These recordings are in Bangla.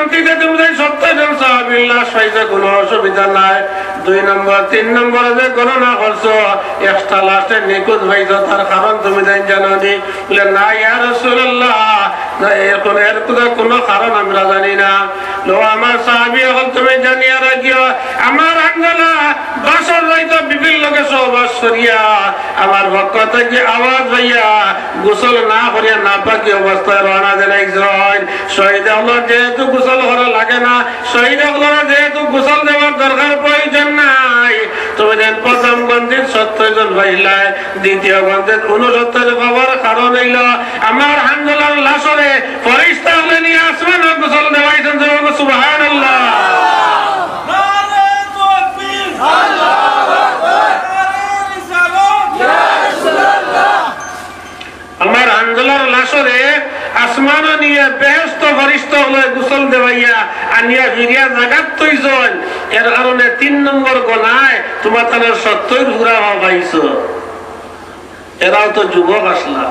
গন্তিতে তুমি যে 70 জন সাহাবীর লাশ পাইছো কোনো অসুবিধা নাই। 2 নম্বর 3 নম্বরে যে গণনা করছো একটা লাশে নিখোঁজ পাইছো তার কারণ তুমি জানোনি? বলে না ইয়া রাসূলুল্লাহ, না এর কোনো কারণ আমরা জানি না। লো আমার সাহাবী হল তুমি জানিয়া রাখিও, আমার আঙ্গলা বাসর হয়তো বিভিন্ন লোকে সহবাস করিয়া আমার পক্ষ থেকে আওয়াজ হইয়া গোসল না করিয়া না পাকি অবস্থায় রওনা দিলাইছেন। শহীদ হলো যেহেতু গোসল করা লাগে না, শহীদ হলো যেহেতু গোসল দেওয়ার দরকার প্রয়োজন নাই, তুমি দেন প্রথম গন্ধির 70 জন পাইলাই, দ্বিতীয় গন্ধির 69 পাওয়ার কারণ হইল আমার হানজালার লাশরে ফেরেশতা হলে নিয়ে আসমান গোসল দেওয়াইছেন। সুবহানাল্লাহ। আমার হানজালার লাশরে আসমান নিয়ে বেহেশত ফেরেশতা হলে গোসল দেওয়াইয়া আনিয়া ফিরিয়া জাগাত তৈজন। এর কারণে 3 নম্বর গনায় তোমার তাহলে 70 ঘুরা পাইছো। এরাও তো যুবক আসলা,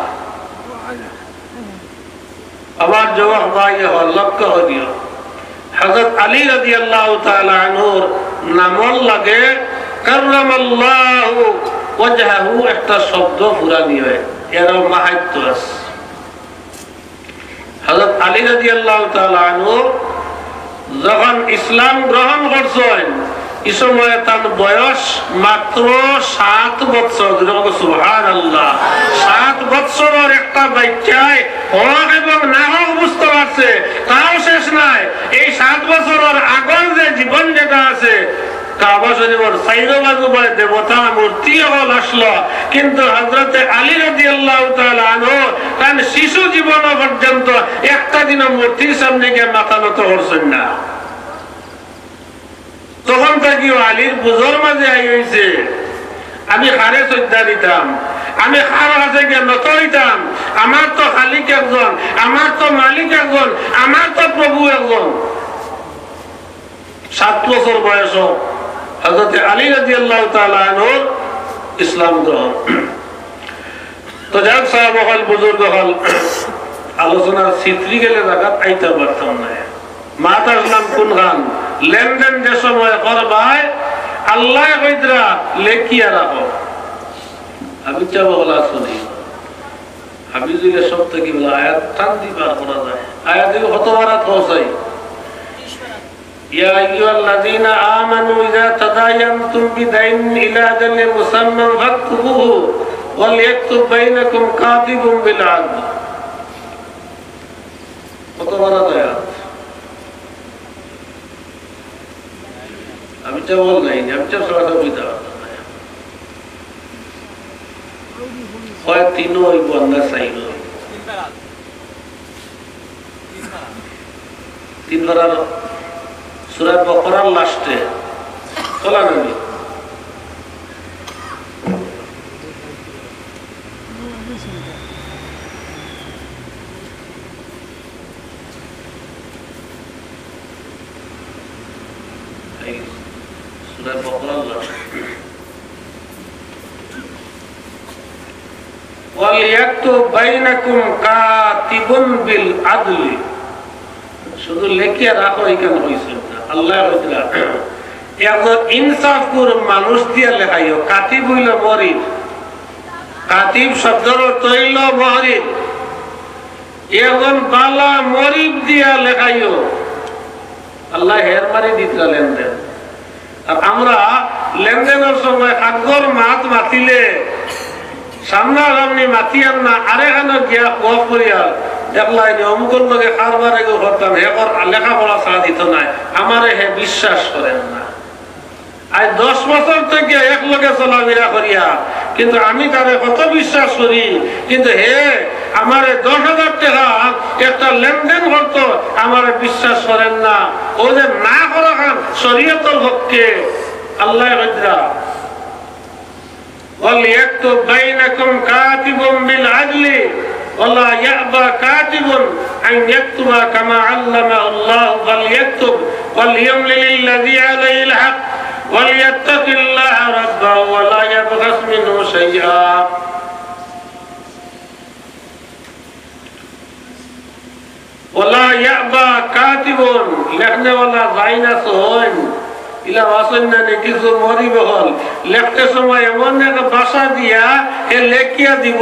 আমার যুবক ভাই লক্ষ্য করিও হযরত আলী রাদিয়াল্লাহু তাআলা আনহুর নামল লাগে কাররামাল্লাহু ওয়াজহাহু একটা শব্দ পুরানি হয়, এরাও মাহাত্ম্য আছে। হযরত আলী রাদিয়াল্লাহু তাআলা আনহু যখন ইসলাম গ্রহণ করছেন এই সময় তার বয়স মাত্র 7 বছর। সুবহানাল্লাহ। 7 বছরের একটা বাচ্চায় হক এবং না হক বুঝতে পারছে, তাও শেষ নাই। এই 7 বছরের আগের যে জীবন যেটা আছে কাবা শরীফের চাইরো বাজু দেবতা মূর্তি হল আসলো, কিন্তু হযরত আলী রাদিয়াল্লাহু তাআলা আনহু তার শিশু জীবন পর্যন্ত একটা দিন মূর্তির সামনে গিয়ে মাথা নত করছেন না। তখন থেকেও আলীর বুঝর মাঝে আই হয়েছে আমি হারে শ্রদ্ধা দিতাম, আমি হার কাছে গিয়ে নত হইতাম। আমার তো খালিক একজন, আমার তো মালিক একজন, আমার তো প্রভু একজন। 7 বছর বয়স হযরত আলী রাদিয়াল্লাহু তাআলা আনহুর ইসলাম গ্রহণ। তো যাক সাহেব হল বুজুর্গ হল আলোচনার চিত্রি গেলে জায়গা আইতে পারতাম না। মাতা ইসলাম কোন গান লেনদেন যে সময় করবাই আল্লাহ কইদরা লেখিয়া রাখো। আমি চাবো বলা শুনি আমি যদি সব থেকে বলা আয়াত টান দিবার করা যায়, আয়াত দিকে হতবারাত পৌঁছাই। يا أيها الذين آمنوا إذا تداينتم بدين إلى أجل مسمى فاكتبوه وليكتب بينكم كاتب بالعدل। কত বড় আয়াত আমি তো বল নাই, আমি তো সরাসরি বুঝতে পারতাম না। হয় তিনও ওই বন্যা চাইল 3 বার সূরা বাকারার লাস্টে চলা নবী সূরা বাকারার লাস্টে ওয়ালিয়াকতুব বাইনাকুম কাতিবুন বিল আদলি। শুধু লেখিয়া রাখো এখানে হয়েছে আল্লাহ একজন ইনসাফ করে মানুষ দিয়ে লেখাইও। কাতিব হইল মরিব, কাতিব শব্দের অর্থ হইল মরিব। একজন বালা মরিব দিয়া লেখাইও। আল্লাহ হের মারি দিত লেনদেন। আর আমরা লেনদেনের সময় আগর মাত মাতিলে সামনাসামনি মাতিয়ার না আরেখানে গিয়া কফ করিয়া দেখলাই অমুকর লগে কারবার এগো করতাম হে লেখাপড়া চা দিত নাই, আমারে হে বিশ্বাস করেন না। আজ 10 বছর থেকে এক লগে চলাফেরা করিয়া কিন্তু আমি তারে কত বিশ্বাস করি, কিন্তু হে আমারে 10,000 টাকা একটা লেনদেন করতো আমারে বিশ্বাস করেন না। ও যে না করা খান শরীয়তের পক্ষে আল্লাহ হজরা وَلْيَكْتُبْ بَيْنَكُمْ كَاتِبٌ بِالْعَدْلِ وَلَا يَأْبَى كَاتِبٌ أَنْ يَكْتُبَ كَمَا عَلَّمَهُ اللَّهُ فَلْيَكْتُبْ وَلْيُمْلِلِ الَّذِي عَلَيْهِ الْحَقُّ وَلْيَتَّقِ اللَّهَ رَبَّهُ وَلَا يَبْخَسْ مِنْهُ شَيْئًا। ওয়ালা ইয়াবা কাতিবুন লিখনে ওয়ালা যাইনা সোন ইলা ওয়াসন্না নে কিছু মরিব হল লিখতে সময় এমন একটা ভাষা দিয়া এ লেখিয়া দিব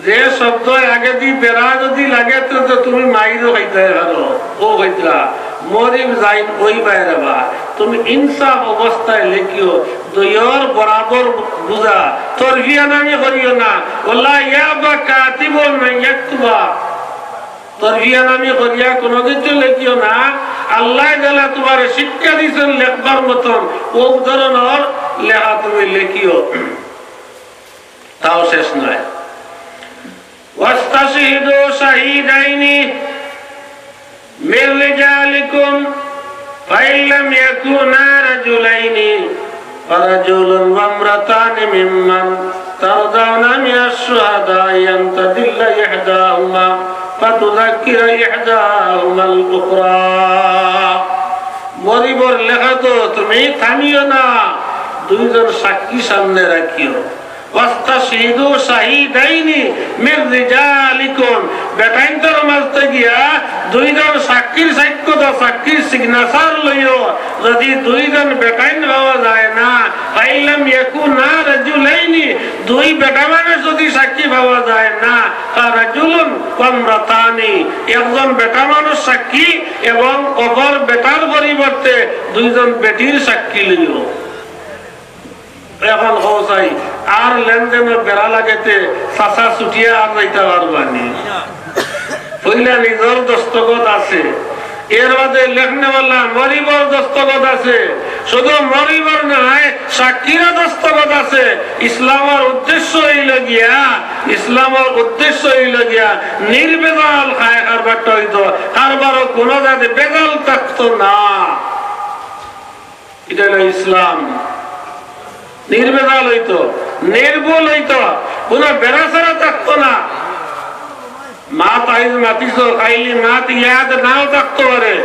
যে শব্দ আগে দি বেড়া যদি লাগে তো তুমি মাইরও হইতে পারো ও হইতরা মরিব যাইন ওই বাইরে বা তুমি ইনসাফ অবস্থায় লেখিও দুইয়ের বরাবর বুঝা তরবিয়া নামে করিও না ওয়াল্লাহ ইয়াবা কাতিবুন মান ইয়াকতুবা তরবিয়া নামে করিয়া কোনো কিছু লেখিও না আল্লাহ তাআলা তোমারে শিক্ষা দিয়েছেন লেখবার মতন ও ধরনের লেখা তুমি লেখিও তাও শেষ নয় واستشهدوا شهيدين من رجالكم فإن لم يكونا رجلين فرجل وامرأتان ممن ترضون من الشهداء أن تضل إحداهما فتذكر إحداهما الأخرى মরিবর লেখা তো তুমি থামিও না দুইজন সাক্ষী সামনে রাখিও واستشهدوا شهيدين من رجالكم বেটাইন্তর মাঝে গিয়া দুইজন সাক্ষীর সাক্ষ্য দাও সাক্ষীর সিগনেচার লইও যদি দুইজন বেটাইন পাওয়া যায় না ফাইলাম ইয়াকুনা রাজুলাইনি দুই বেটা মানুষ যদি সাক্ষী পাওয়া যায় না রাজুলুন ওয়ামরাতানি একজন বেটা মানুষ সাক্ষী এবং অপর বেটার পরিবর্তে দুইজন বেটির সাক্ষী লইও এখন হওয়াই আর লেনদেনের বেড়া লাগেতে চাচা ছুটিয়া আর যাইতে পারবানি পইলা নিজের দস্তখত আছে এর বাদে লেখনেওয়ালা মরিবর দস্তখত আছে শুধু মরিবর নাই সাক্ষীরা দস্তখত আছে ইসলামের উদ্দেশ্য হইল গিয়া নির্বেজাল খায় কারবারটা হইতো কারবারও কোনো যাতে বেজাল থাকতো না এটা হলো ইসলাম নির্বেজাল হইতো নির্ভুল হইতো কোন বেড়াছাড়া থাকতো না মাত আইজ মাতিস খাইলি মাত ইয়াদ নাও থাকতো পারে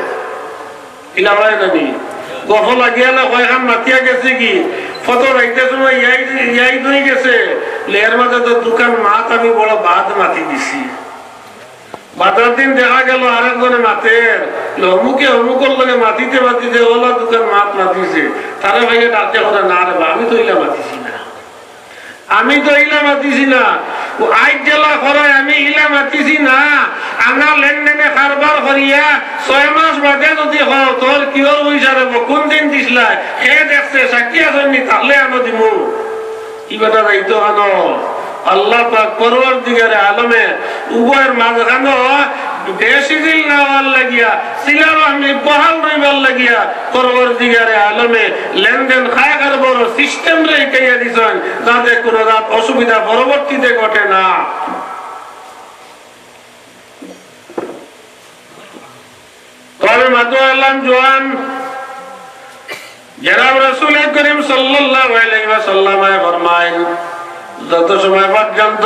ইলা হয় নানি গফ লাগিয়া না কয়খান মাতিয়া গেছে কি কত রাইতে সময় ইয়াই ধরে গেছে এর মাঝে তো দোকান মাত আমি বড় বাদ মাতি দিছি বাদার দিন দেখা গেল আরেকজনে মাতের অমুকে অমুকর লগে মাতিতে মাতিতে ওলা দোকান মাত মাতিছে তারা ভাইয়া ডাকতে করে না রে আমি তো ইলা মাতিছি না আইজ জেলা করায় আমি ইলা মাতিছি না আনা লেনদেনে কারবার করিয়া 6 মাস বাদে যদি হও তোর কিওর পয়সা দেব কোন দিন দিসলা হে দেখছে সাক্ষী আসেননি তাহলে আনো দিমু কি বেটা যাইতো আনো আল্লাহ পাক পরওয়ারদিগারে আলমে উভয়ের মাঝখানে বেশি দিন নেওয়ার লাগিয়া সিলার আমি বহাল রইবার লাগিয়া পরওয়ারদিগারে আলমে লেনদেন খায় কারবার সিস্টেম রেখে দিছেন যাতে কোনো রাত অসুবিধা পরবর্তীতে ঘটে না তবে মাতু আলম জওয়ান জনাব রাসূল করিম সাল্লাল্লাহু আলাইহি ওয়াসাল্লাম ফরমায়েন যত সময় পর্যন্ত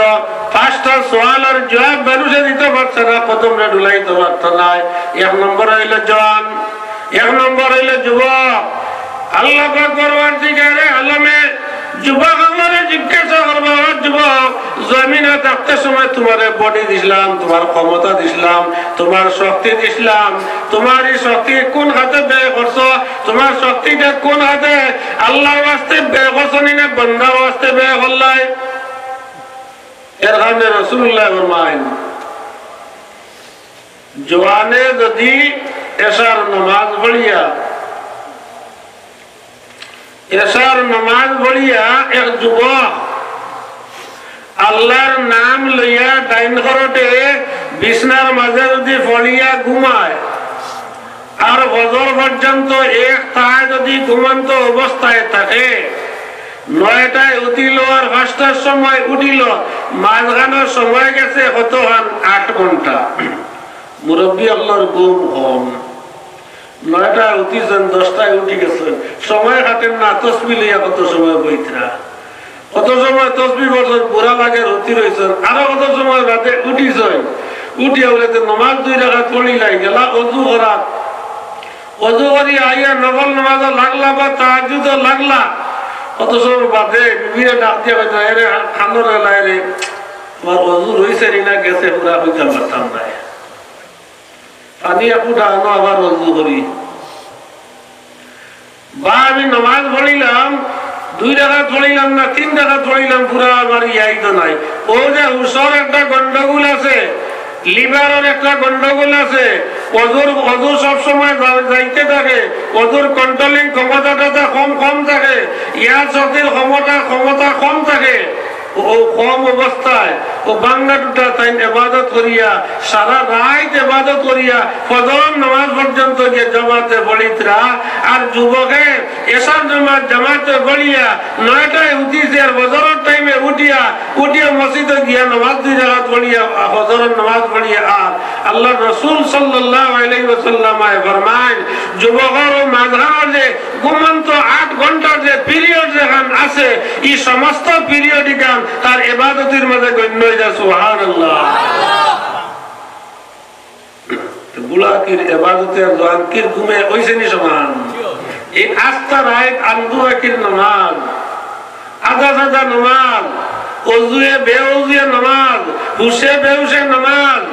5টা সওয়ালের জবাব মানুষে দিতে পারছে না প্রথমে ঢুলাইতে পারত না এক নম্বর হইল জওয়ান এক নম্বর হইল যুবক আল্লাহ পাক পরওয়ারদিগারে আলমে যুবক আমারে জিজ্ঞাসা করবে যুবক জমিনে থাকতে সময় তোমার বডি দিলাম তোমার ক্ষমতা দিলাম তোমার শক্তি দিলাম তোমার এই শক্তি কোন হাতে ব্যয় করছো তোমার শক্তিটা কোন হাতে আল্লাহর ওয়াস্তে ব্যয় করছো না বান্দার ওয়াস্তে ব্যয় করলাই এর কারণে রাসূলুল্লাহ ফরমায়েন জওয়ানে যদি এশার নামাজ পড়িয়া এক যুবক আল্লাহর নাম লইয়া ডাইন ঘরতে বিছনার মাঝে যদি পড়িয়া ঘুমায় আর ফজর পর্যন্ত এক তাহায় যদি ঘুমন্ত অবস্থায় থাকে 9টায় উঠিল আর 5টার সময় উঠিল মাঝখানের সময় গেছে কতক্ষণ 8 ঘন্টা মুরব্বী আল্লাহর ঘুম কম 9টায় উঠিছেন 10টায় উঠি গেছেন সময় কাটেন না তসবি লইয়া কত সময় বইতরা কত সময় তসবি বলছেন বুড়া লাগে হতি রয়েছেন আরো কত সময় রাতে উঠিছেন উঠিয়া বলে নমাজ 2 রাকাত পড়িলাই গেলা অজু করি আইয়া নফল নামাজ লাগলা বা তাহাজ্জুদ লাগলা কত সময় বাদে বিবিরে ডাক দিয়া কইতা এরে খানোর এলাই রে তোমার অজু রইছে না গেছে পুরা হইতে পারতাম না পানি ফুটানো আবার ওযু করি বা আমি নামাজ পড়িলাম 2 রাকাত পড়িলাম না 3 রাকাত পড়িলাম পুরা আমার ইয়াই তো নাই ও যে হুশর একটা গন্ডগোল আছে লিভারের একটা গন্ডগোল আছে ওযু সব সময় যাইতে থাকে ওযুর কন্ট্রোলিং ক্ষমতাটা কম থাকে ইয়ার শক্তির ক্ষমতা কম থাকে ও কম অবস্থায় ও বাংলা দুটা তাই ইবাদত করিয়া সারা রাত ইবাদত করিয়া ফজর নামাজ পর্যন্ত যে জামাতে পড়িতরা আর যুবকে এসার নামাজ জামাতে পড়িয়া 9টায় উঠিছে আর ফজরের টাইমে উঠিয়া মসজিদে গিয়া নামাজ 2 রাকাত পড়িয়া ফজরের নামাজ পড়িয়া আর আল্লাহ রাসূল সাল্লাল্লাহু আলাইহি ওয়াসাল্লাম ফরমায় যুবকের মাঝখানে যে ঘুমন্ত 8 ঘন্টার যে পিরিয়ড যেখান আছে এই সমস্ত পিরিয়ডই গান তার ইবাদতের মধ্যে গণ্য হয়ে যায় সুবহানাল্লাহ বুলাকির ইবাদতে আর জাকির ঘুমে ওইসেনি সমান এই আস্থা রাত আন্দুয়াকির নামাজ আধা সাদা নামাজ ওযুয়ে বেওযুয়ে নামাজ হুশে বেহুশে নামাজ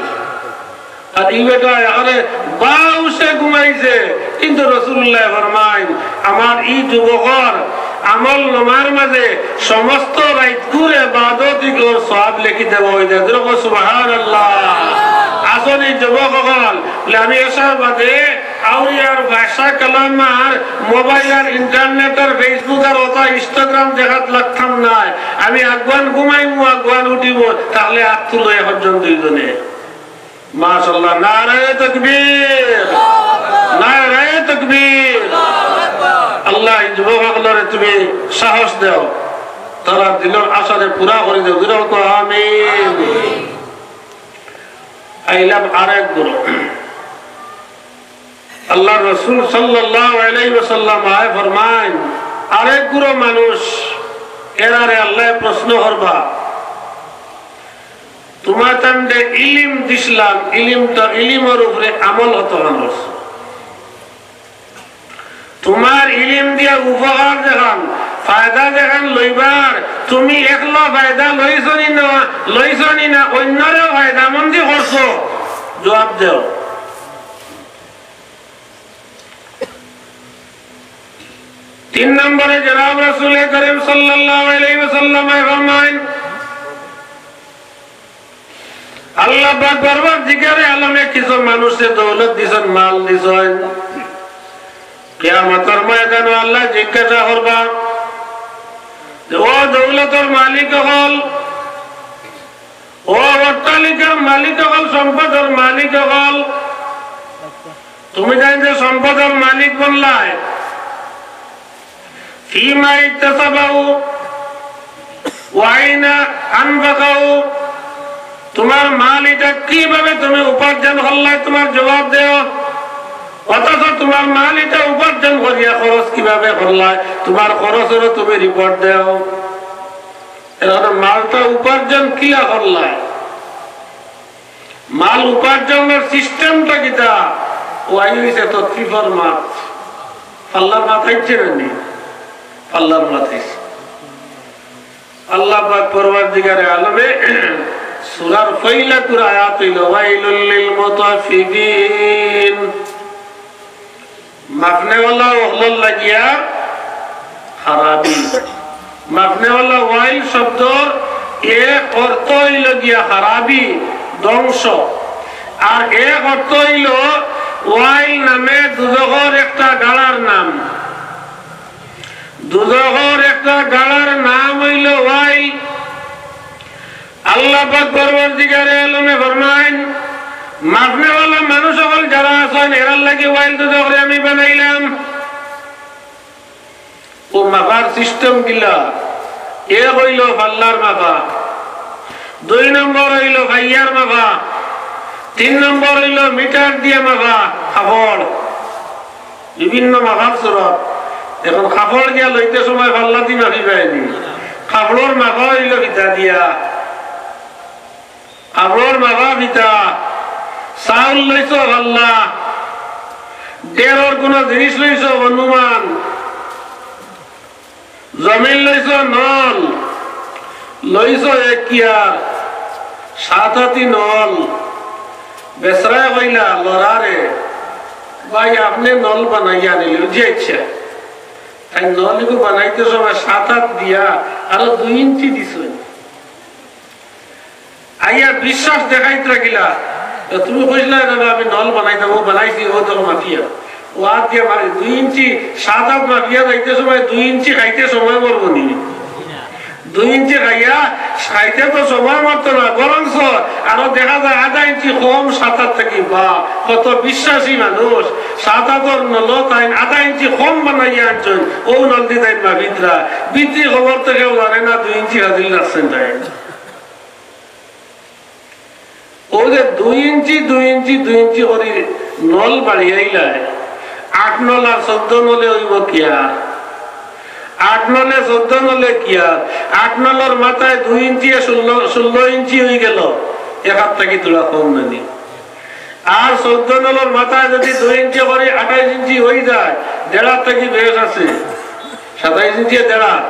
আর এই বেটা আরে বাউসে ঘুমাইছে কিন্তু রাসূলুল্লাহ ফরমায় আমার এই যুবকর আমল নামার মাঝে সমস্ত রাত ঘুরে ইবাদত কর সওয়াব লিখে দেব হই যায় সুবহানাল্লাহ আসলে যুবকগণ আমি এসব বাদে আউরিয়ার ভাষা কালামার মোবাইল আর ইন্টারনেট আর ফেসবুক আর ওটা ইনস্টাগ্রাম দেখাত লাগতাম না আমি আগুয়ান ঘুমাইমু আগুয়ান উঠিব তাহলে হাত তুলে হজ্জন দুইজনে মাশাআল্লাহ নারায়ে তাকবীর নারায়ে তাকবীর আল্লাহ যুবকগণরে তুমি সাহস দাও তারা দিলের আশারে পুরা করে দাও দিল তো আমিন আইলাম আরেক গুরু আল্লাহ রাসূল সাল্লাল্লাহু আলাইহি ওয়াসাল্লাম আয় ফরমান আরেক গুরু মানুষ এরারে আল্লাহ প্রশ্ন করবা তোমার তান্ডে ইলম দিছলাম ইলমের উপরে আমল হতো মানুষ তোমার ইলম দিয়া উপকার দেখান ফায়দা দেখান লইবার তুমি একলা ফায়দা লইছনি না অন্যরে ফায়দা মন্দি করছো জবাব দেও তিন নম্বরে জনাব রাসূল করিম সাল্লাল্লাহু আলাইহি ওয়াসাল্লাম ফরমায় আল্লাহ পাক পরওয়ারদিগারে আলমে কিছু মানুষে দৌলত দিছেন মাল দিছেন কিয়ামতের ময়দানে আল্লাহ জিজ্ঞাসা করবা ও দৌলতের মালিক হল ও অট্টালিকার মালিক হল সম্পদের মালিক হল তুমি জানি যে সম্পদের মালিক বললাই ফিমা ইকতাসাবাহু ওয়া আইনা আনফাকাহু তোমার মাল এটা কিভাবে তুমি উপার্জন করলাই তোমার জবাব দেও অথচ তোমার মাল এটা উপার্জন করিয়া খরচ কিভাবে করলাই তোমার খরচেরও তুমি রিপোর্ট দেও এরকম মালটা উপার্জন কিলা করলাই মাল উপার্জনের সিস্টেমটা কিটা ওয়াই হইছে তো ত্রিফর মাছ পাল্লার মাথাইছে নানি পাল্লার মাথাইছে আল্লাহ পাক পরওয়ারদিগারে আলমে সূরার ফাইলাতুর আয়াত হইল ওয়াইলুল লিল মুতাফফিফিন মাফনে ওয়ালা ওহলল লাগিয়া খারাবি মাফনে ওয়ালা ওয়াইল শব্দর এক অর্থ হইল গিয়া খারাবি ধ্বংস আর এক অর্থ হইল ওয়াইল নামে দুজখের একটা গালার নাম দুজখের একটা গালার নাম হইল ওয়াইল আল্লাহ পাক পরওয়ারদিগারে আলমে ফরমায়েন মাফনে ওয়ালা মানুষ সকল যারা আছেন এরার লাগি ওয়াইল দুজখরে আমি বানাইলাম ও মাফার সিস্টেম গিলা এক হইল পাল্লার মাফা 2 নম্বর হইল ভাইয়ার মাফা 3 নম্বর হইল মিটার দিয়ে মাফা কাপড় বিভিন্ন মাফার সুরত এখন কাপড় গিয়া লইতে সময় পাল্লা দি মাফি পায়নি কাপড়ের মাফা হইল ভিতা দিয়া কাপড়ের মাফা ভিতা চাউল লইছ পাল্লা দেড়র কোন জিনিস লইছ অনুমান জমিন লইছ নল লইছ একিয়া 7 হাতি নল বেসরায় কইলা লড়ারে ভাই আপনি নল বানাইয়া আনিলেন যে ইচ্ছা, তাই নলগুলো বানাইতে সময় 7-8 দিয়া আরো 2 ইঞ্চি দিছেন। আইয়া বিশ্বাস দেখাইতে লাগিলা, তুমি কইলা আমি নল বানাইতাম, ও বানাইছি, ও তো মাফিয়া, ও হাত দিয়ে মারি 2 ইঞ্চি 7-8 মাফিয়া যাইতে সময় 2 ইঞ্চি খাইতে সময় মরবো নি? 2 ইঞ্চি খাইয়া খাইতে তো সময় মরতো না, বরঞ্চ আরো দেখা যায় 1/2 ইঞ্চি কম 7-8 থেকে। বা কত বিশ্বাসী মানুষ, 7-8 নল তাই 1/2 ইঞ্চি কম বানাইয়া আনছেন, ও নলদি তাই মাফিদরা বিত্রি খবর তো কেউ জানে না 2 ইঞ্চি হাজির রাখছেন তাই। ও যে 2 ইঞ্চি 2 ইঞ্চি 2 ইঞ্চি করে নল বাড়িয়াইলায়, 8 নল আর 14 নলে হইব কি আর? 8 নলে 14 নলে কি আর? 8 নলের মাথায় 2 ইঞ্চি 16 ইঞ্চি হয়ে গেল, এক হাত থেকে তোলা কম নানি। আর 14 নলের মাথায় যদি 2 ইঞ্চি করে 28 ইঞ্চি হয়ে যায়, 1.5 হাত থেকে বেশ আছে, 27 ইঞ্চি 1.5 হাত।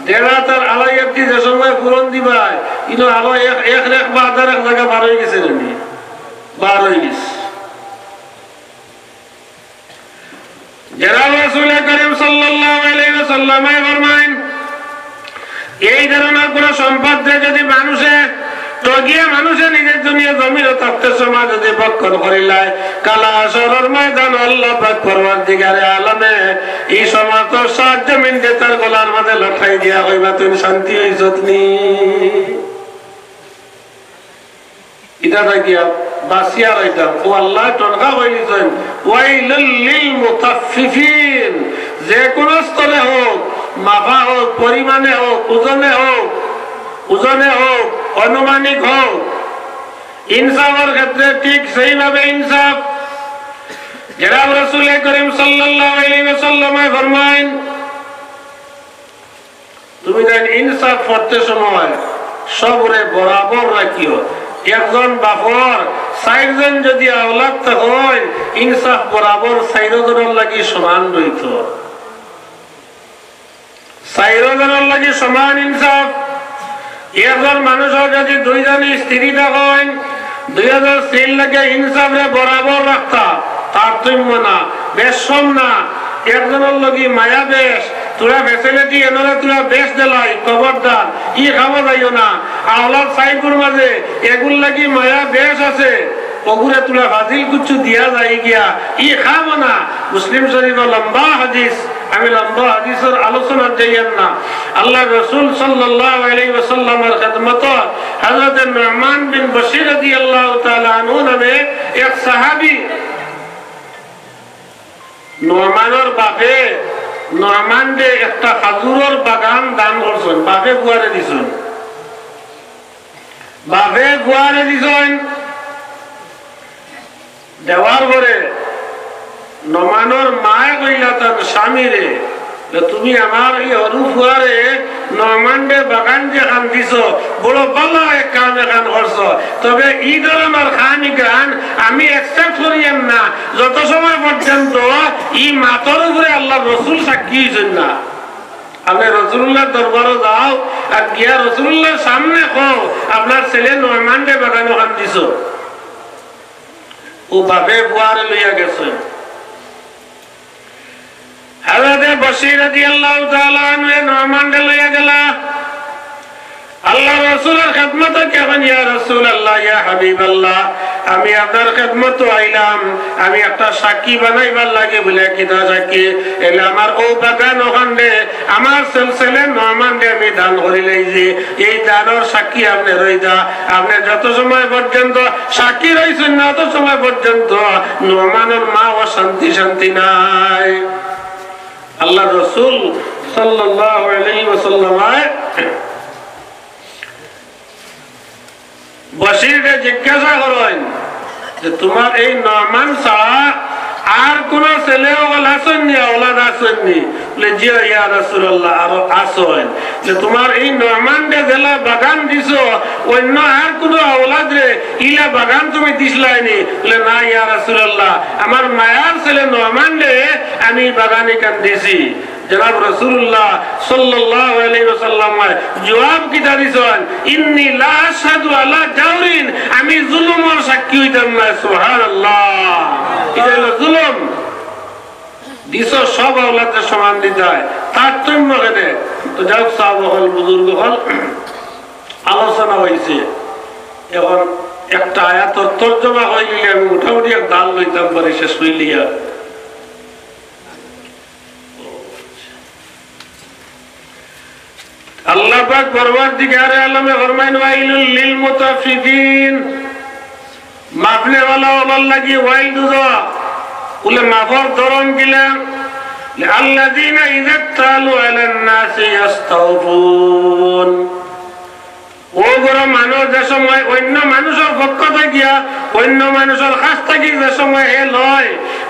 1.5 হাত আর 2.5 হাত যে সময় পূরণ দিবাই, কিন্তু আরো এক রেখ বা আধা রেখ জায়গা বার হয়ে গেছে নানি, বার হয়ে গেছে। এই ধরনের কোন সম্পদ যদি মানুষে নিজের দুনিয়া জমিনে থাকতে সময় যদি বক্ষণ করিলায়, কালা আসরের ময়দান আল্লাহ পাক পরওয়ারদিগারে আলমে এই সমস্ত সাহায্য মিনতে তার গলার মাঝে লঠাই দিয়া হইবা, তুমি শান্তি হইছত নি? ইটা থাকিয়া বাসিয়া রইতাম। ও আল্লাহ টনকা বলিছেন, ওয়াইলুল লিল মুতাফফিফিন, যে কোন স্থলে হোক, মাপা হোক, পরিমাণে হোক, ওজনে হোক, অনুমানিক হোক, ইনসাফের ক্ষেত্রে ঠিক সেইভাবে ইনসাফ। জনাব রাসূল করিম সাল্লাল্লাহু আলাইহি ওয়াসাল্লাম ফরমায়েন, তুমি যেন ইনসাফ করতে সময় সবরে বরাবর রাখিও। একজন বাপর 4 জন যদি আওলাদ হয়, ইনসাফ বরাবর 4 জনের লাগি সমান রইত, 4 জনের লাগি সমান ইনসাফ। একজন মানুষ যদি 2 জন স্ত্রী থাকেন, 2 জন স্ত্রীর লাগে ইনসাফে বরাবর রাখতা, তারতম্য না, বেশম না। একজনের লগে মায়া বেশ, তোরা ফেসিলিটি এনরে তোরা বেশ দিলাই, খবরদার ই খাওয়া যাইও না। আওলাদ সাইকুর মাঝে এগুল লাগি মায়া বেশ আছে, ওগুরে তোরা ফাজিল কিছু দিয়া যাই গিয়া, ই খাবো না। মুসলিম শরীফের লম্বা হাদিস, আমি লম্বা হাদিসের আলোচনা যাইয়েন না। আল্লাহ রাসূল সাল্লাল্লাহু আলাইহি ওয়াসাল্লামের খিদমত হযরত নুমান বিন বশীর রাদিয়াল্লাহু তাআলা আনহু নামে এক সাহাবী, নুমানের বাপে নুমানকে একটা খাজুরের বাগান দান করছেন, বাপে গুয়ারে দিছেন, দেওয়ার পরে নুমানের মায়ে কইলা তার স্বামীরে, তুমি আমার এই হরুফুয়ারে নরমান্ডে বাগান যে খান দিছ, বড় ভালো এক কাম এখান করছ, তবে এই ধরনের খানি গান আমি একসেপ্ট করিয়েন না যত সময় পর্যন্ত এই মাতর উপরে আল্লাহ রসুল সাক্ষী হয়েছেন না। আপনি রসুল্লাহ দরবারও যাও আর গিয়া রসুল্লাহর সামনে কও আপনার ছেলে নরমান্ডে বাগান খান দিছ। ও বাপে বুয়ারে লইয়া গেছে। হযরত বশীর রাদিয়াল্লাহু তাআলা আনহু নরমান্ডে লইয়া গেলা। আল্লাহ রাসূলের খিদমতে কেমন, ইয়া রাসূলুল্লাহ, ইয়া হাবিবাল্লাহ, আমি আপনার খিদমতে আইলাম, আমি একটা সাক্ষী বানাইবার লাগে বলে কিনা সাক্ষী এলে আমার ও বাগান ওখানে আমার ছেলে নরমান্ডে আমি দান করিলাই যে এই দানের সাক্ষী আপনি রইদা, আপনি যত সময় পর্যন্ত সাক্ষী রইছেন না তত সময় পর্যন্ত নরমানের মা ও শান্তি শান্তি নাই। আল্লাহ রাসূল সাল্লাল্লাহু আলাইহি ওয়াসাল্লাম বশীরকে জিজ্ঞাসা করেন যে তোমার এই নরমান ছাড়া আর কোন ছেলে আসেননি, আওলাদ আসেননি? বলে জি ইয়া রাসূলুল্লাহ, আরো আসেন। যে তোমার এই নরমানকে জেলা বাগান দিছ, অন্য আর কোন আওলাদ রে ইলা বাগান তুমি দিছলাইনি? বলে না ইয়া রাসূলুল্লাহ, আমার মায়ার ছেলে নরমান রে আমি বাগানে কান দিছি। জনাব রাসূলুল্লাহ সাল্লাল্লাহু আলাইহি ওয়াসাল্লাম জবাব কি দিছেন, ইন্নী লা আশহাদু আলা জাওরিন, আমি জুলুমের সাক্ষী হইতাম না। সুবহানাল্লাহ, এটা হলো জুলুম। দিছ সব আওলাদকে সমান দিতে হয়, তারতম্য কেনে? তো যাই হোক, সাহাবা হল, বুজুর্গ হল, আলোচনা হয়েছে। এখন একটা আয়াতের তর্জমা হয়ে গেলে আমি মোটামুটি এক দাল লইতাম পারি শেষ হইলিয়া। আল্লাহ পাক পরওয়ারদিগারে আলমে ফরমাইন ওয়াইলুল লিল মুতাফফিফিন, মাপনে वाला ওয়াল লাগি ওয়াইল দুজা বলে মাফর ধরন গিলাম আল্লাযিনা ইযা তালু আলান নাসি ইস্তাওফুন। ও গরো মানুষ যে সময় অন্য মানুষের পক্ষ থেকে অন্য মানুষের কাছ থেকে যে সময় হে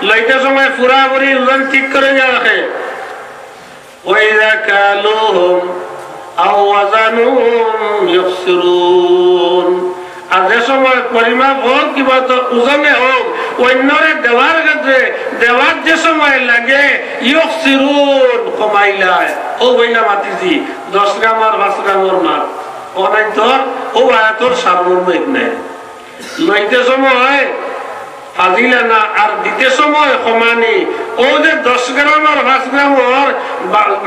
লইতে সময় পুরাপুরি ওজন ঠিক করে রাখে। ওয়াইযা কালুহুম আও ওয়াজানুহুম ইখসিরুন, আর যে সময় পরিমাপ হোক কিংবা ওজনে হোক অন্যরে দেওয়ার ক্ষেত্রে দেওয়ার যে সময় লাগে ইখসিরুন কমাইলায়। ও বইলা মাতিছি 10 গ্রাম আর 5 গ্রামের মাপ অনেক ধর ও আয়াতর সারমর্ম নাই। লইতে সময় ফাজিলা না আর দিতে সময় সমানি। ও যে 10 গ্রাম আর 5 গ্রামের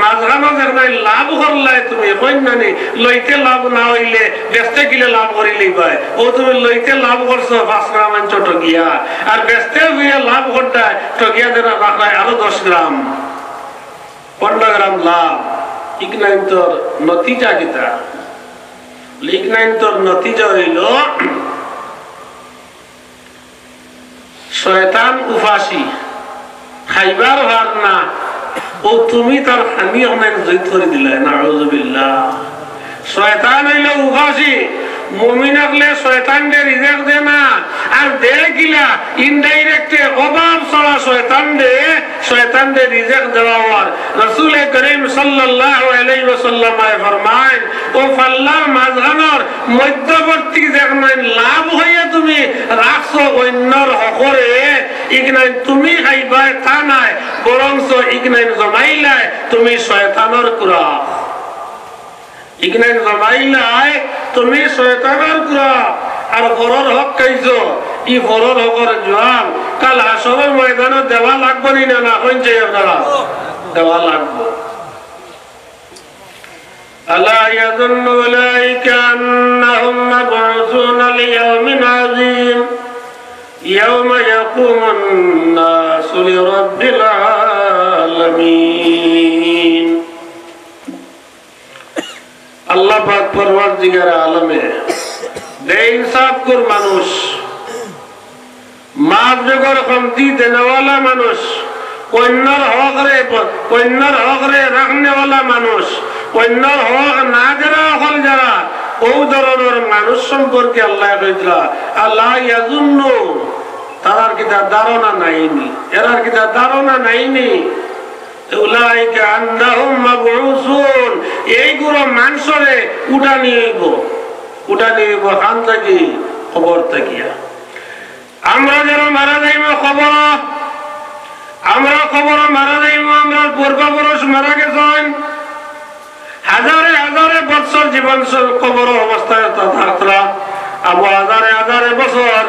মাঝখানে দেখলাই লাভ করলাই তুমি কইনানি, লইতে লাভ না হইলে বেচতে গিলে লাভ করিলেই পায়। ও তুমি লইতে লাভ করছো 5 গ্রাম আনছো টকিয়া, আর বেচতে গিয়ে লাভ করতায় টকিয়া দেনা রাখায় আরো 10 গ্রাম 15 গ্রাম লাভ। ইকনাইন তোর নতিজা কিতা? লিখনাইন তোর নতিজা হইল শয়তান উপাসী, খাইবার ভার না, ও তুমি তার হানি অনেক জয়ী করে দিলে। নাউযুবিল্লাহ। শয়তান হইল উপাসী, মুমিন হলে শয়তানকে রিজেক্ট দে না, আর দে গিলা ইনডাইরেক্টে অভাব ছড়া শয়তানকে রিজেক্ট দেওয়া হওয়ার। রাসূল করিম সাল্লাল্লাহু আলাইহি ওয়াসাল্লাম ফরমায়, ও ফাল্লার মাঝখানের মধ্যবর্তী যেখানে লাভ হইয়া তুমি রাখছো অন্যর হকরে, ইগনাই তুমি খাইবাই তা নাই, বরংস ইগনাই জমাইলাই তুমি শয়তানের কুরা। ইগনাইন জমাইলাই তুমি শয়তানের কুরা। আর ঘরের হক খাইছো, ই ঘরের হকর জবাব কাল হাসরের ময়দানে দেওয়া লাগবে না? না হইছে আপনারা দেওয়া লাগবে। আলা ইয়াযুন্নু উলাইকা আন্নাহুম মাবউসুনা লিয়াউমিন আযীম ইয়াওমা ইয়াকুমুন নাসু লিরাব্বিল আলামিন। আল্লাহ পাক পরওয়ারদিগার আলমে বেইনসাফ কর মানুষ, মাপ জগর কমতি দেনেওয়ালা মানুষ, অন্যর হকরে রাখনেওয়ালা মানুষ, অন্যর হক না যারা হল যারা, ও ধরনের মানুষ সম্পর্কে আল্লাহ কইলা আল্লাহ ইয়াজুন্নু, তারার কিতা ধারণা নাইনি, এরার কিতা ধারণা নাইনি উলাইকা আন্নাহুম মাবউসুন, এইগুলো মানুষরে উঠানি হইব খান থাকি খবর থাকিয়া। আমরা যারা মারা যাইব খবর, আমরা খবর মারা যাইব, আমরা পূর্বপুরুষ মারা গেছেন হাজারে হাজারে বছর জীবন খবর অবস্থায় থাকলা, আবু হাজারে বছর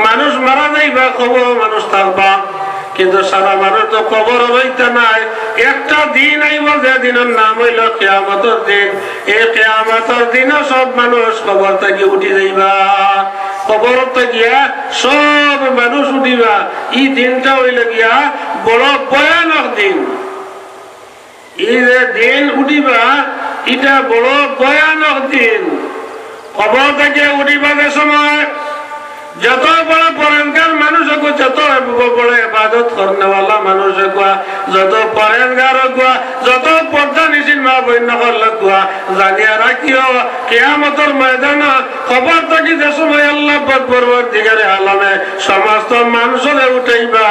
মানুষ মারা যাইবা খবর মানুষ থাকবা, কিন্তু সারা মানুষ তো খবর রইতে নাই। একটা দিন আইব যে দিনের নাম হইল কিয়ামতের দিন। এই কিয়ামতের দিনও সব মানুষ খবর থেকে উঠি যাইবা, খবর গিয়া সব মানুষ উঠিবা। এই দিনটা হইল গিয়া বড় ভয়ানক দিন। এই যে দিন উঠিবা এটা বড় ভয়ানক দিন। খবর থেকে উঠিবা যে সময় যত বড় পরেজগার মানুষ হোক, যত বড় ইবাদত করনেওয়ালা মানুষ হোক, যত পরেজগার হোক, যত পর্দা নিশিন মা বন্য করলে কুয়া জানিয়া রাখিও কিয়ামতের ময়দান খবর থাকি যে সময় আল্লাহ পাক পরওয়ারদিগারে আলমে সমস্ত মানুষরে উঠাইবা,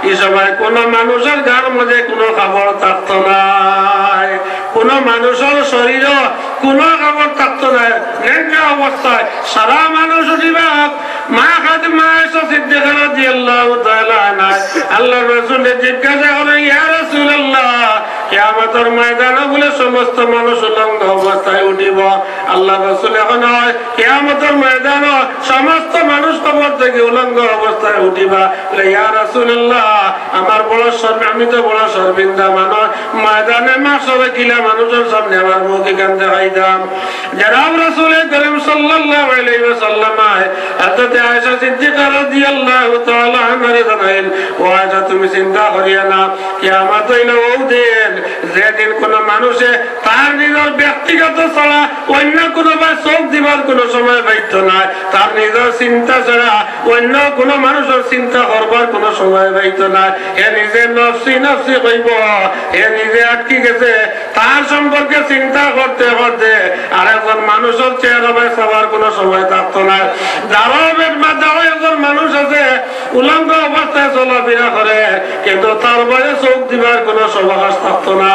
এই সময় কোন মানুষের গার মধ্যে কোনো খবর থাকতো নাই, কোন মানুষের শরীর কোন খবর থাকতো না। নেঙ্গা অবস্থায় সারা মানুষ উঠিবা। মা খাদিমা আয়েশা সিদ্দিকা রাদিয়াল্লাহু তাআলা আনহা আল্লাহর রাসূলকে জিজ্ঞাসা করেন, ইয়া রাসূলুল্লাহ, কিয়ামতের কিয়ামতের ময়দানে বলে সমস্ত মানুষ উলঙ্গ অবস্থায় উঠিব। আল্লাহ রাসূল এখন হয় কিয়ামতের ময়দানে সমস্ত মানুষ কবর থেকে উলঙ্গ অবস্থায় উঠিবা। বলে ইয়া রাসূলুল্লাহ আমার বড় আমি তো বড় শর্মিন্দা মানুষ, ময়দানে মাশরে কিলা মানুষের সামনে আমার মুখ এখান দেখাইতাম। জনাব রাসূল করিম সাল্লাল্লাহু আলাইহি ওয়াসাল্লাম হযরত আয়েশা সিদ্দিকা রাদিয়াল্লাহু তাআলা আনহা জানাইল, ও আয়েশা তুমি চিন্তা করিয়া না, কিয়ামত হইল ওই দিন যেদিন কোন মানুষে তার নিজের ব্যক্তিগত ছাড়া অন্য কোনো চোখ দিবার কোনো সময় পাইত না, তার নিজের চিন্তা ছাড়া অন্য কোনো মানুষের চিন্তা করবার কোনো সময় পাইত না। এ নিজে নফসি নফসি কইব, এ নিজে আটকে গেছে, তার সম্পর্কে চিন্তা করতে করতে আরেকজন মানুষের চেহারা সবার কোনো সময় থাকতো না। যারা একজন মানুষ আছে উলঙ্গ অবস্থায় চলাফেরা করে, কিন্তু তার বয়ে চোখ দিবার কোনো সবকাশ থাকতো না।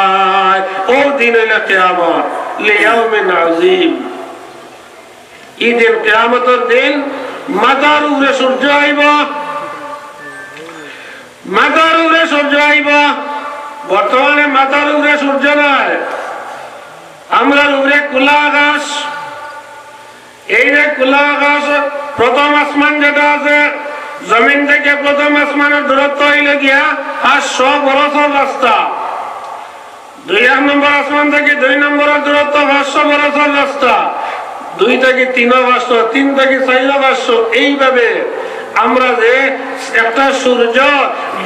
ও দিন হইল কিয়ামত, লিয়াউমিন আযীম। এই দিন কিয়ামতের দিন মাথার উপরে সূর্য আইব, মাথার উপরে সূর্য আইব। বর্তমানে মাথার উপরে সূর্য নয়, আমরা উপরে খোলা আকাশ। এই যে খোলা আকাশ, প্রথম আসমান যেটা আছে, জমিন থেকে প্রথম আসমানের দূরত্ব হইল গিয়া 500 বছর রাস্তা। 2 নম্বর আসমান থেকে 2 নম্বরের দূরত্ব 500 বছর রাস্তা। 2 থেকে 3 500, 3 থেকে 4 500। এইভাবে আমরা যে একটা সূর্য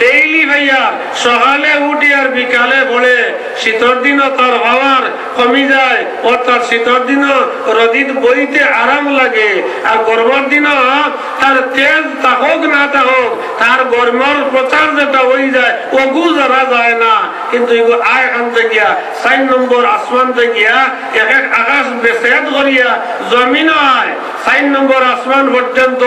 ডেইলি ভাইয়া সকালে উঠি আর বিকালে পড়ে, শীতের দিনও তার হওয়ার কমি যায়, অর্থাৎ শীতের দিনও রোদিত বইতে আরাম লাগে, আর গরমের দিনও তার তেজ থাকুক না থাকুক তার গরমের প্রচার যেটা হয়ে যায় ওগু যারা যায় না। কিন্তু এখান থেকে 4 নম্বর আসমান থেকে এক এক আকাশ বেসেদ করিয়া জমিন হয় 4 নম্বর আসমান পর্যন্ত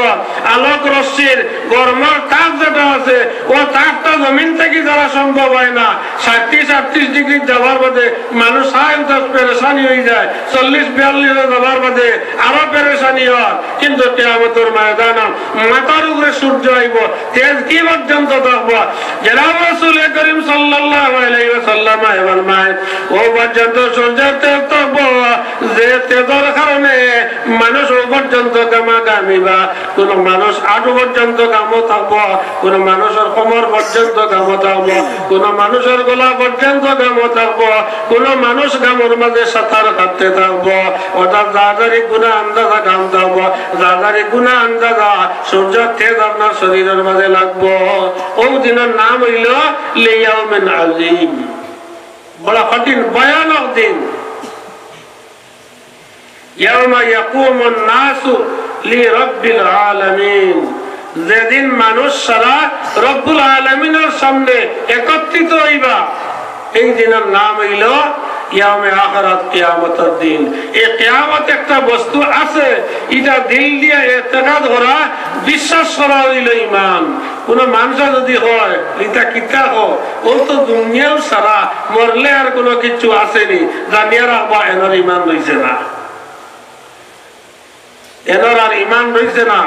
আলোক রশ্মির গরমের তাপ যেটা আছে ও তাপটা জমিন থেকে যারা সম্ভব হয় না, 37-38 ডিগ্রি যাওয়ার বাদে মানুষ পেরেশানি হয়ে যায়, 40-42 যাওয়ার বাদে আরো পেরেশানি হয়। কিন্তু কিয়ামতের ময়দানে মাথার উপরে সূর্য আইব, তেজ কি পর্যন্ত থাকবো? জনাব রাসূল করিম সাল্লাল্লাহু আলাইহি ওয়াসাল্লাম ফরমায়, ও পর্যন্ত সূর্যের তেজ থাকবো যে তেজের কারণে মানুষ ও পর্যন্ত গামাগামিবা। কোন মানুষ আটু পর্যন্ত গামও থাকবো, কোন মানুষের কোমর পর্যন্ত গামও থাকবো, কোন মানুষের গলা পর্যন্ত গামও থাকবো, কোন মানুষ গামর মাঝে সাঁতার কাটতে থাকবো। অর্থাৎ যাদারি গুনাহ আন্দাজা গাম থাকবো, যাদারি গুনাহ আন্দাজা সূর্যের তেজ আপনার শরীরের মাঝে লাগবো। ওই দিনের নাম হইল লিয়াউমিন আযীম, বড় কঠিন ভয়ানক দিন। ইয়াউমা ইয়াকুমুন নাসু লিরাব্বিল আলামিন, যেদিন মানুষ সারা রব্বুল আলামিনের সামনে একত্রিত হইবা, এই দিনের নাম হইল ইয়াউমে আখিরাত, কিয়ামতের দিন। এই কিয়ামত একটা বস্তু আছে, এটা দিল দিয়ে ইতিকাদ করা, বিশ্বাস করা হইল ঈমান। কোন মানুষ যদি হয় এটা কিতা হয়, ও তো দুনিয়াও সারা মরলে আর কোনো কিছু আসেনি, জানিয়া রাখবা এনার ঈমান রইছে না, এনার আর ঈমান রইছে না।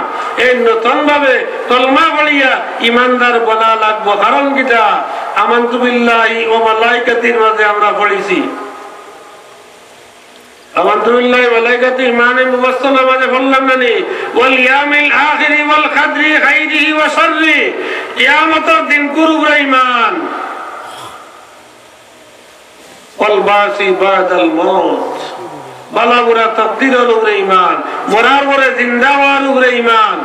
এই নতুন ভাবে কলমা পড়িয়া ঈমানদার বনা লাগবো। কারণ কিটা আমানতু বিল্লাহি ওয়া মালাইকাতির মাঝে আমরা পড়িছি, আমানতু বিল্লাহি ওয়া মালাইকাতিহি ইমানে মুফাসসাল মাঝে বললাম না নি, ওয়াল ইয়ামিল আখিরি ওয়াল কদরি খাইরিহি ওয়া শাররি, কিয়ামতের দিন কুরুবরা ঈমান, ওয়াল বাসি বাদাল মউত, বালাগুরা তাকদীরের উপরে ঈমান, মরার পরে জিন্দা হওয়ার উপরে ঈমান,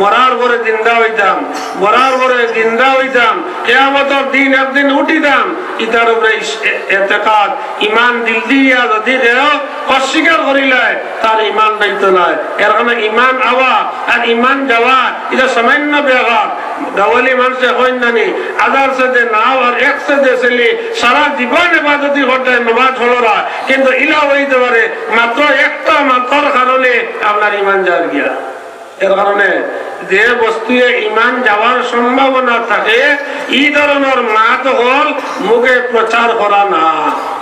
মরার পরে জিন্দা হইতাম, মরার পরে জিন্দা হইতাম, কিয়ামতের দিন একদিন উঠিতাম, ইতার উপরে ইতিকাদ ঈমান দিল দিয়া যদি কেউ অস্বীকার করিলে তার ঈমান দায়িত্ব নয়। এর কারণে ঈমান আওয়া আর ঈমান যাওয়া এটা সামান্য ব্যাপার। গাওয়ালি মানুষে হইন নানি আদার সাথে নাও আর এক সাথে ছেলে সারা জীবন ইবাদতি করতে নামাজ হলরা, কিন্তু ইলা হইতে পারে মাত্র একটা মাত্রার কারণে আপনার ঈমান যার গিয়া। এর কারণে যে বস্তুয়ে ঈমান যাওয়ার সম্ভাবনা থাকে এই ধরনের মাত হল মুখে প্রচার করা না।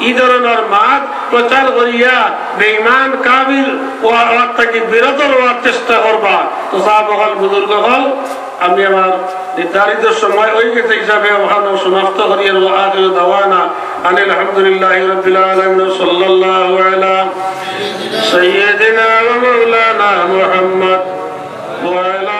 এই ধরনের মাত প্রচার করিয়া বেঈমান কাবির ওয়ার থেকে বিরত হওয়ার চেষ্টা করবা। তো সাহাবা হল বুজুর্গ হল, আমি আমার নির্ধারিত সময় হয়ে গেছে হিসাবে ওখানে সমাপ্ত করিয়া আখির দাওয়ানা আলহামদুলিল্লাহি রাব্বিল আলামিন সাল্লাল্লাহু আলা সাইয়্যিদিনা ওয়া মাওলানা মুহাম্মদ ওয়া আলা